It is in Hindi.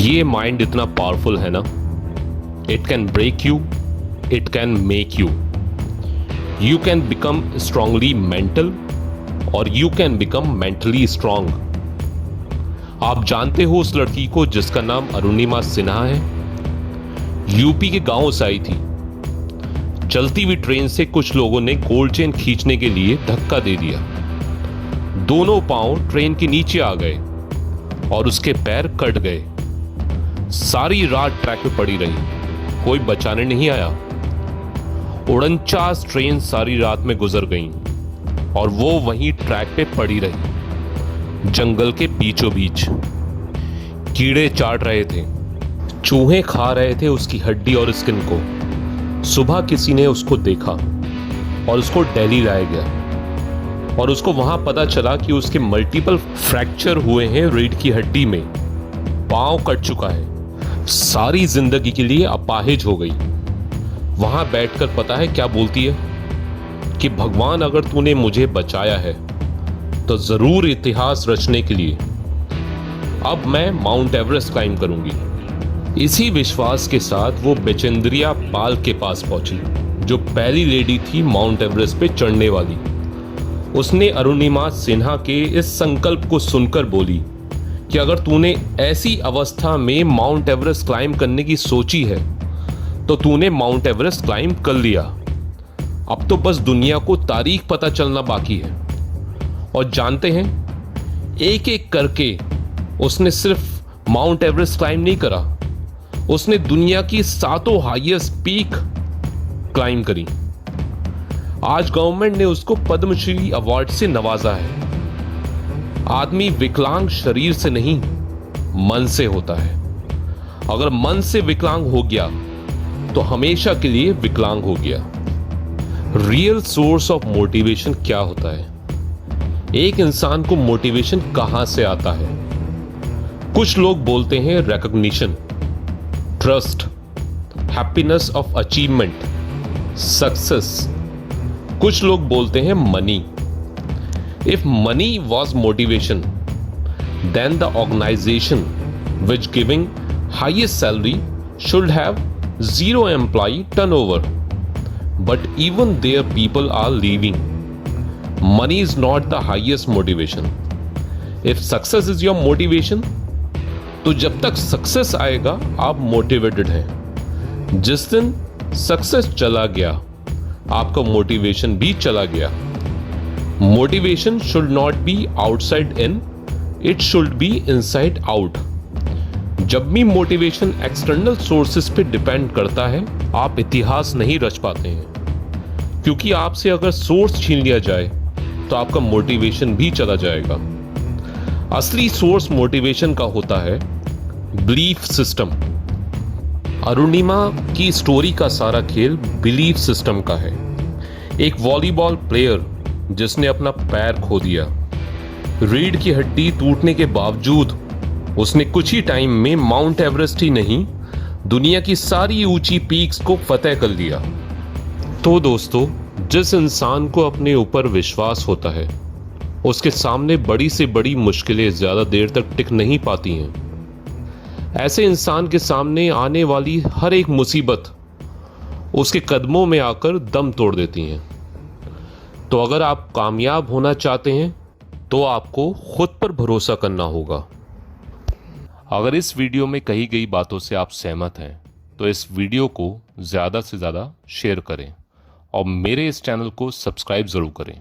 ये माइंड इतना पावरफुल है ना, it can break you, it can make you. You can become strongly mental और you can become mentally strong. आप जानते हो उस लड़की को जिसका नाम अरुणिमा सिन्हा है? यूपी के गांव से आई थी। चलती हुई ट्रेन से कुछ लोगों ने गोल्ड चेन खींचने के लिए धक्का दे दिया। दोनों पांव ट्रेन के नीचे आ गए और उसके पैर कट गए। सारी रात ट्रैक पे पड़ी रही, कोई बचाने नहीं आया। 49 ट्रेन सारी रात में गुजर गईं और वो वहीं ट्रैक पे पड़ी रही, जंगल के बीचों बीच। कीड़े चाट रहे थे, चूहे खा रहे थे उसकी हड्डी और स्किन को। सुबह किसी ने उसको देखा और उसको दिल्ली लाया गया और उसको वहां पता चला कि उसके मल्टीपल फ्रैक्चर हुए हैं रीढ़ की हड्डी में, पांव कट चुका है, सारी जिंदगी के लिए अपाहिज हो गई। वहां बैठकर पता है क्या बोलती है कि भगवान अगर तूने मुझे बचाया है तो जरूर इतिहास रचने के लिए अब मैं माउंट एवरेस्ट क्लाइम करूंगी। इसी विश्वास के साथ वो बचेंद्रिया पाल के पास पहुंची, जो पहली लेडी थी माउंट एवरेस्ट पे चढ़ने वाली। उसने अरुणिमा सिन्हा के इस संकल्प को सुनकर बोली कि अगर तूने ऐसी अवस्था में माउंट एवरेस्ट क्लाइम करने की सोची है तो तूने माउंट एवरेस्ट क्लाइम कर लिया। अब तो बस दुनिया को तारीख पता चलना बाकी है। और जानते हैं, एक एक करके उसने सिर्फ माउंट एवरेस्ट क्लाइम नहीं करा, उसने दुनिया की 7 हाईएस्ट पीक क्लाइम करी। आज गवर्नमेंट ने उसको पद्मश्री अवार्ड से नवाजा है। आदमी विकलांग शरीर से नहीं, मन से होता है। अगर मन से विकलांग हो गया तो हमेशा के लिए विकलांग हो गया। रियल सोर्स ऑफ मोटिवेशन क्या होता है? एक इंसान को मोटिवेशन कहां से आता है? कुछ लोग बोलते हैं recognition, trust, happiness of achievement, success. कुछ लोग बोलते हैं money. If money was motivation, then the organization which giving highest salary should have 0 employee turnover. But even there people are leaving. Money is not the highest motivation. If success is your motivation, तो जब तक सक्सेस आएगा आप मोटिवेटेड हैं। जिस दिन सक्सेस चला गया आपका मोटिवेशन भी चला गया। Motivation should not be outside in, it should be inside out. जब भी मोटिवेशन एक्सटर्नल सोर्सेस पे डिपेंड करता है आप इतिहास नहीं रच पाते हैं, क्योंकि आपसे अगर सोर्स छीन लिया जाए तो आपका मोटिवेशन भी चला जाएगा। असली सोर्स मोटिवेशन का होता है बिलीफ सिस्टम। अरुणिमा की स्टोरी का सारा खेल बिलीफ सिस्टम का है। एक वॉलीबॉल प्लेयर जिसने अपना पैर खो दिया, रीढ़ की हड्डी टूटने के बावजूद उसने कुछ ही टाइम में माउंट एवरेस्ट ही नहीं दुनिया की सारी ऊंची पीक्स को फतेह कर लिया। तो दोस्तों, जिस इंसान को अपने ऊपर विश्वास होता है उसके सामने बड़ी से बड़ी मुश्किलें ज्यादा देर तक टिक नहीं पाती हैं। ऐसे इंसान के सामने आने वाली हर एक मुसीबत उसके कदमों में आकर दम तोड़ देती हैं। तो अगर आप कामयाब होना चाहते हैं तो आपको खुद पर भरोसा करना होगा। अगर इस वीडियो में कही गई बातों से आप सहमत हैं तो इस वीडियो को ज़्यादा से ज़्यादा शेयर करें और मेरे इस चैनल को सब्सक्राइब ज़रूर करें।